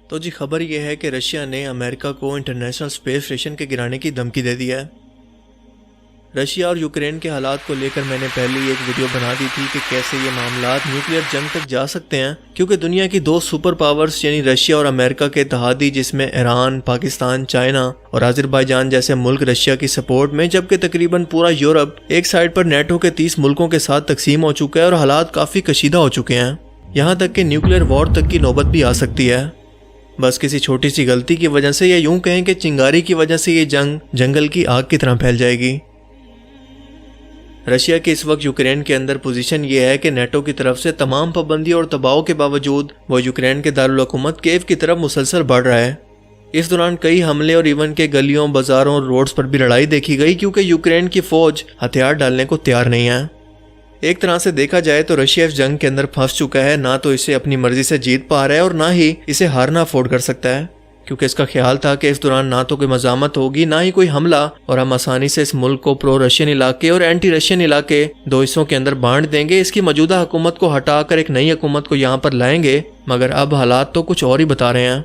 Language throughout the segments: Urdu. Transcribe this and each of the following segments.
تو جی خبر یہ ہے کہ رشیا نے امریکہ کو انٹرنیشنل اسپیس اسٹیشن کے گرانے کی دھمکی دے دی ہے۔ رشیا اور یوکرین کے حالات کو لے کر میں نے پہلے ہی ایک ویڈیو بنا دی تھی کہ کیسے یہ معاملات نیوکلیئر جنگ تک جا سکتے ہیں، کیونکہ دنیا کی دو سپر پاورز یعنی رشیا اور امریکہ کے اتحادی، جس میں ایران، پاکستان، چائنا اور آذربائیجان جیسے ملک رشیا کی سپورٹ میں، جبکہ تقریباً پورا یورپ ایک سائڈ پر نیٹو کے 30 ملکوں کے ساتھ تقسیم ہو چکا ہے اور حالات کافی کشیدہ ہو چکے ہیں، یہاں تک کہ نیوکلیئر وار تک کی نوبت بھی آ سکتی ہے۔ بس کسی چھوٹی سی غلطی کی وجہ سے یا یوں کہیں کہ چنگاری کی وجہ سے یہ جنگ جنگل کی آگ کی طرح پھیل جائے گی۔ رشیا کی اس وقت یوکرین کے اندر پوزیشن یہ ہے کہ نیٹو کی طرف سے تمام پابندیوں اور دباؤ کے باوجود وہ یوکرین کے دارالحکومت کیف کی طرف مسلسل بڑھ رہا ہے۔ اس دوران کئی حملے اور ایون کے گلیوں، بازاروں اور روڈز پر بھی لڑائی دیکھی گئی، کیونکہ یوکرین کی فوج ہتھیار ڈالنے کو تیار نہیں ہے۔ ایک طرح سے دیکھا جائے تو رشیا اس جنگ کے اندر پھنس چکا ہے، نہ تو اسے اپنی مرضی سے جیت پا رہا ہے اور نہ ہی اسے ہارنا افورڈ کر سکتا ہے، کیونکہ اس کا خیال تھا کہ اس دوران نہ تو کوئی مزاحمت ہوگی نہ ہی کوئی حملہ، اور ہم آسانی سے اس ملک کو پرو رشین علاقے اور اینٹی رشین علاقے دو حصوں کے اندر بانٹ دیں گے، اس کی موجودہ حکومت کو ہٹا کر ایک نئی حکومت کو یہاں پر لائیں گے۔ مگر اب حالات تو کچھ اور ہی بتا رہے ہیں۔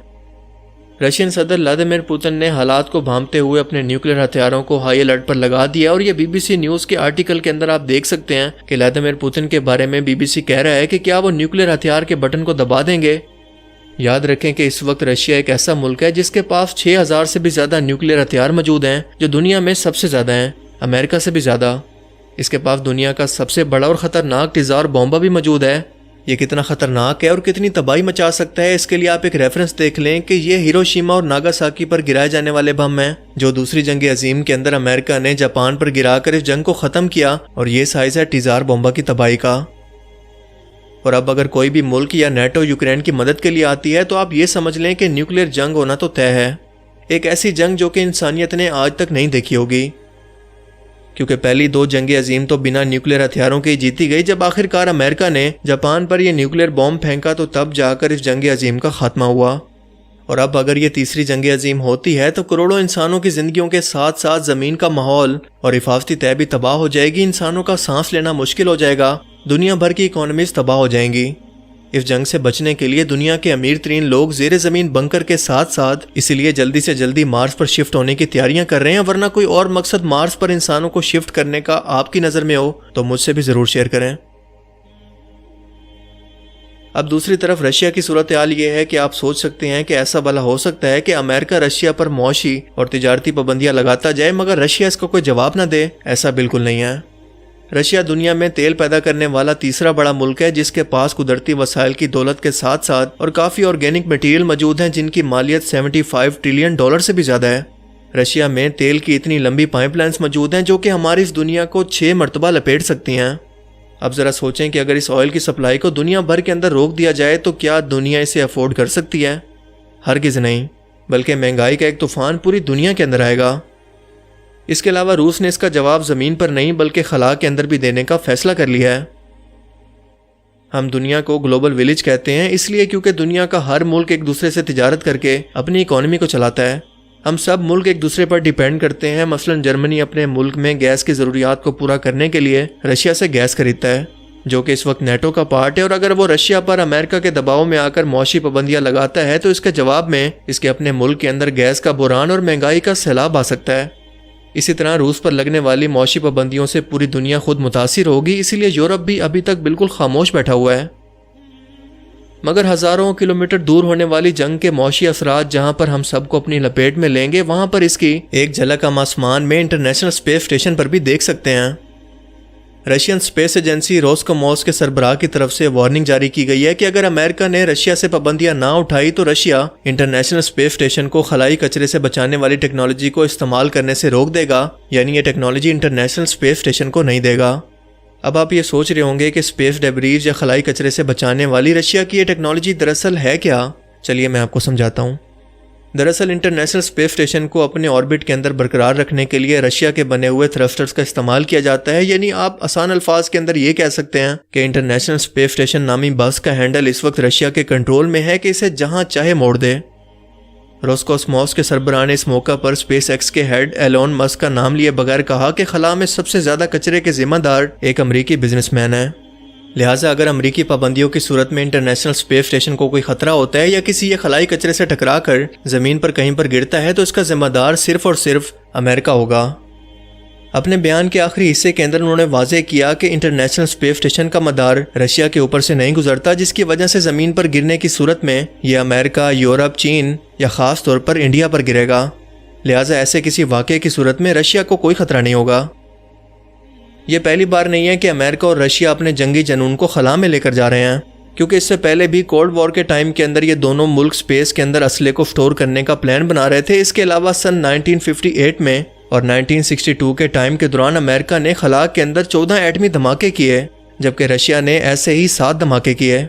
رشین صدر ولادیمیر پوتن نے حالات کو بھانپتے ہوئے اپنے نیوکلیئر ہتھیاروں کو ہائی الرٹ پر لگا دیا، اور یہ بی بی سی نیوز کے آرٹیکل کے اندر آپ دیکھ سکتے ہیں کہ ولادیمیر پوتن کے بارے میں بی بی سی کہہ رہا ہے کہ کیا وہ نیوکلیئر ہتھیار کے بٹن کو دبا دیں گے۔ یاد رکھیں کہ اس وقت رشیا ایک ایسا ملک ہے جس کے پاس 6000 سے بھی زیادہ نیوکلیئر ہتھیار موجود ہیں، جو دنیا میں سب سے زیادہ ہیں، امریکہ سے بھی زیادہ۔ اس کے پاس دنیا کا سب سے بڑا اور خطرناک ٹیزار بومبا بھی موجود ہے۔ یہ کتنا خطرناک ہے اور کتنی تباہی مچا سکتا ہے، اس کے لیے آپ ایک ریفرنس دیکھ لیں کہ یہ ہیروشیما اور ناگاساکی پر گرائے جانے والے بم ہیں، جو دوسری جنگ عظیم کے اندر امریکہ نے جاپان پر گرا کر اس جنگ کو ختم کیا، اور یہ سائز ہے ٹیزار بومبا کی تباہی کا۔ اور اب اگر کوئی بھی ملک یا نیٹو یوکرین کی مدد کے لیے آتی ہے تو آپ یہ سمجھ لیں کہ نیوکلیئر جنگ ہونا تو طے ہے، ایک ایسی جنگ جو کہ انسانیت نے آج تک نہیں دیکھی ہوگی، کیونکہ پہلی دو جنگ عظیم تو بنا نیوکلیئر ہتھیاروں کے ہی جیتی گئی۔ جب آخر کار امریکہ نے جاپان پر یہ نیوکلیئر بومب پھینکا تو تب جا کر اس جنگ عظیم کا خاتمہ ہوا، اور اب اگر یہ تیسری جنگ عظیم ہوتی ہے تو کروڑوں انسانوں کی زندگیوں کے ساتھ ساتھ زمین کا ماحول اور حفاظتی طے بھی تباہ ہو جائے گی، انسانوں کا سانس لینا مشکل ہو جائے گا، دنیا بھر کی اکانومیز تباہ ہو جائیں گی۔ اس جنگ سے بچنے کے لیے دنیا کے امیر ترین لوگ زیر زمین بنکر کے ساتھ ساتھ اسی لیے جلدی سے جلدی مارس پر شفٹ ہونے کی تیاریاں کر رہے ہیں، ورنہ کوئی اور مقصد مارس پر انسانوں کو شفٹ کرنے کا آپ کی نظر میں ہو تو مجھ سے بھی ضرور شیئر کریں۔ اب دوسری طرف رشیا کی صورتحال یہ ہے کہ آپ سوچ سکتے ہیں کہ ایسا بھلا ہو سکتا ہے کہ امریکہ رشیا پر معاشی اور تجارتی پابندیاں لگاتا جائے مگر رشیا اس کو کوئی جواب نہ دے؟ ایسا بالکل نہیں ہے۔ رشیا دنیا میں تیل پیدا کرنے والا تیسرا بڑا ملک ہے، جس کے پاس قدرتی وسائل کی دولت کے ساتھ ساتھ اور کافی آرگینک مٹیریل موجود ہیں جن کی مالیت $75 ٹریلین سے بھی زیادہ ہے۔ رشیا میں تیل کی اتنی لمبی پائپ لائنز موجود ہیں جو کہ ہماری اس دنیا کو 6 مرتبہ لپیٹ سکتی ہیں۔ اب ذرا سوچیں کہ اگر اس آئل کی سپلائی کو دنیا بھر کے اندر روک دیا جائے تو کیا دنیا اسے افورڈ کر سکتی ہے؟ ہرگز نہیں، بلکہ مہنگائی کا ایک طوفان پوری دنیا کے اندر آئے گا۔ اس کے علاوہ روس نے اس کا جواب زمین پر نہیں بلکہ خلا کے اندر بھی دینے کا فیصلہ کر لیا ہے۔ ہم دنیا کو گلوبل ولیج کہتے ہیں اس لیے کیونکہ دنیا کا ہر ملک ایک دوسرے سے تجارت کر کے اپنی اکانومی کو چلاتا ہے۔ ہم سب ملک ایک دوسرے پر ڈیپینڈ کرتے ہیں، مثلا جرمنی اپنے ملک میں گیس کی ضروریات کو پورا کرنے کے لیے رشیا سے گیس خریدتا ہے، جو کہ اس وقت نیٹو کا پارٹ ہے، اور اگر وہ رشیا پر امریکہ کے دباؤ میں آ کر معاشی پابندیاں لگاتا ہے تو اس کے جواب میں اس کے اپنے ملک کے اندر گیس کا بحران اور مہنگائی کا سیلاب آ سکتا ہے۔ اسی طرح روس پر لگنے والی معاشی پابندیوں سے پوری دنیا خود متاثر ہوگی، اسی لیے یورپ بھی ابھی تک بالکل خاموش بیٹھا ہوا ہے۔ مگر ہزاروں کلومیٹر دور ہونے والی جنگ کے معاشی اثرات جہاں پر ہم سب کو اپنی لپیٹ میں لیں گے، وہاں پر اس کی ایک جھلک ہم آسمان میں انٹرنیشنل اسپیس اسٹیشن پر بھی دیکھ سکتے ہیں۔ رشین اسپیس ایجنسی روسکوموس کے سربراہ کی طرف سے وارننگ جاری کی گئی ہے کہ اگر امریکہ نے رشیا سے پابندیاں نہ اٹھائی تو رشیا انٹرنیشنل اسپیس اسٹیشن کو خلائی کچرے سے بچانے والی ٹیکنالوجی کو استعمال کرنے سے روک دے گا، یعنی یہ ٹیکنالوجی انٹرنیشنل اسپیس اسٹیشن کو نہیں دے گا۔ اب آپ یہ سوچ رہے ہوں گے کہ اسپیس ڈیبریز یا خلائی کچرے سے بچانے والی رشیا کی یہ ٹیکنالوجی دراصل ہے کیا؟ چلیے میں آپ کو سمجھاتا ہوں۔ دراصل انٹرنیشنل اسپیس اسٹیشن کو اپنے آربٹ کے اندر برقرار رکھنے کے لیے رشیا کے بنے ہوئے تھرسٹرز کا استعمال کیا جاتا ہے، یعنی آپ آسان الفاظ کے اندر یہ کہہ سکتے ہیں کہ انٹرنیشنل اسپیس اسٹیشن نامی بس کا ہینڈل اس وقت رشیا کے کنٹرول میں ہے کہ اسے جہاں چاہے موڑ دے۔ روسکوسموس کے سربراہ نے اس موقع پر اسپیس ایکس کے ہیڈ ایلون مسک کا نام لیے بغیر کہا کہ خلا میں سب سے زیادہ کچرے کے ذمہ دار ایک امریکی بزنس مین ہے۔ لہٰذا اگر امریکی پابندیوں کی صورت میں انٹرنیشنل اسپیس اسٹیشن کو کوئی خطرہ ہوتا ہے یا کسی یہ خلائی کچرے سے ٹکرا کر زمین پر کہیں پر گرتا ہے تو اس کا ذمہ دار صرف اور صرف امریکہ ہوگا۔ اپنے بیان کے آخری حصے کے اندر انہوں نے واضح کیا کہ انٹرنیشنل اسپیس اسٹیشن کا مدار رشیا کے اوپر سے نہیں گزرتا، جس کی وجہ سے زمین پر گرنے کی صورت میں یہ امریکہ، یورپ، چین یا خاص طور پر انڈیا پر گرے گا۔ لہٰذا ایسے کسی واقعے کی صورت میں رشیا کو کوئی خطرہ نہیں ہوگا۔ یہ پہلی بار نہیں ہے کہ امریکہ اور رشیا اپنے جنگی جنون کو خلا میں لے کر جا رہے ہیں، کیونکہ اس سے پہلے بھی کولڈ وار کے ٹائم کے اندر یہ دونوں ملک اسپیس کے اندر اسلحے کو اسٹور کرنے کا پلان بنا رہے تھے۔ اس کے علاوہ سن 1958 میں اور 1962 کے ٹائم کے دوران امریکہ نے خلا کے اندر 14 ایٹمی دھماکے کیے، جبکہ رشیا نے ایسے ہی 7 دھماکے کیے۔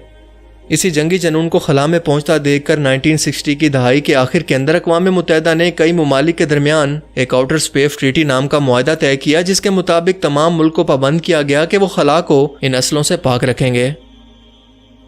اسی جنگی جنون کو خلا میں پہنچتا دیکھ کر 1960 کی دہائی کے آخر کے اندر اقوام متحدہ نے کئی ممالک کے درمیان ایک آؤٹر اسپیس ٹریٹی نام کا معاہدہ طے کیا، جس کے مطابق تمام ملک کو پابند کیا گیا کہ وہ خلا کو ان اسلحوں سے پاک رکھیں گے۔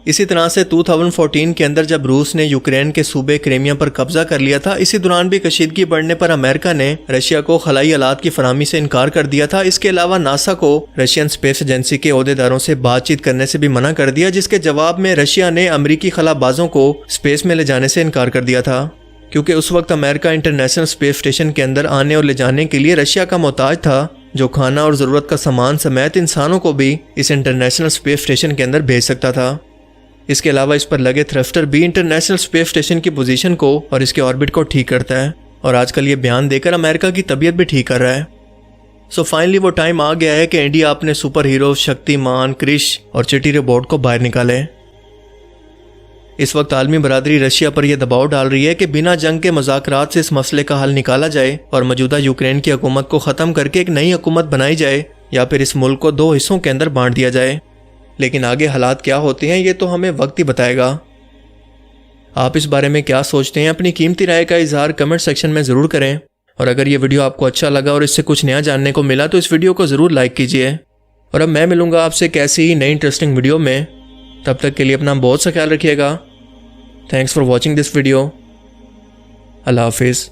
اسی طرح سے 2014 کے اندر جب روس نے یوکرین کے صوبے کریمیا پر قبضہ کر لیا تھا، اسی دوران بھی کشیدگی بڑھنے پر امریکہ نے رشیا کو خلائی آلات کی فراہمی سے انکار کر دیا تھا۔ اس کے علاوہ ناسا کو رشین اسپیس ایجنسی کے عہدیداروں سے بات چیت کرنے سے بھی منع کر دیا، جس کے جواب میں رشیا نے امریکی خلا بازوں کو اسپیس میں لے جانے سے انکار کر دیا تھا، کیونکہ اس وقت امریکہ انٹرنیشنل اسپیس اسٹیشن کے اندر آنے اور لے جانے کے لیے رشیا کا محتاج تھا، جو کھانا اور ضرورت کا سامان سمیت انسانوں کو بھی اس انٹرنیشنل اسپیس اسٹیشن کے اندر بھیج سکتا تھا۔ اس کے علاوہ اس پر لگے تھرسٹر بھی انٹرنیشنل اسپیس اسٹیشن کی پوزیشن کو اور اس کے آربٹ کو ٹھیک کرتا ہے، اور آج کل یہ بیان دے کر امریکہ کی طبیعت بھی ٹھیک کر رہا ہے۔ فائنلی وہ ٹائم آ گیا ہے کہ انڈیا اپنے سپر ہیرو شکتی مان، کرش اور چٹی روبوٹ کو باہر نکالے۔ اس وقت عالمی برادری رشیا پر یہ دباؤ ڈال رہی ہے کہ بنا جنگ کے مذاکرات سے اس مسئلے کا حل نکالا جائے اور موجودہ یوکرین کی حکومت کو ختم کر کے ایک نئی حکومت بنائی جائے، یا پھر اس ملک کو 2 حصوں کے اندر بانٹ دیا جائے۔ لیکن آگے حالات کیا ہوتے ہیں یہ تو ہمیں وقت ہی بتائے گا۔ آپ اس بارے میں کیا سوچتے ہیں؟ اپنی قیمتی رائے کا اظہار کمنٹ سیکشن میں ضرور کریں، اور اگر یہ ویڈیو آپ کو اچھا لگا اور اس سے کچھ نیا جاننے کو ملا تو اس ویڈیو کو ضرور لائک کیجیے۔ اور اب میں ملوں گا آپ سے ایک ایسی ہی نئی انٹرسٹنگ ویڈیو میں، تب تک کے لیے اپنا بہت سا خیال رکھیے گا۔ Thanks for watching this video. اللہ حافظ۔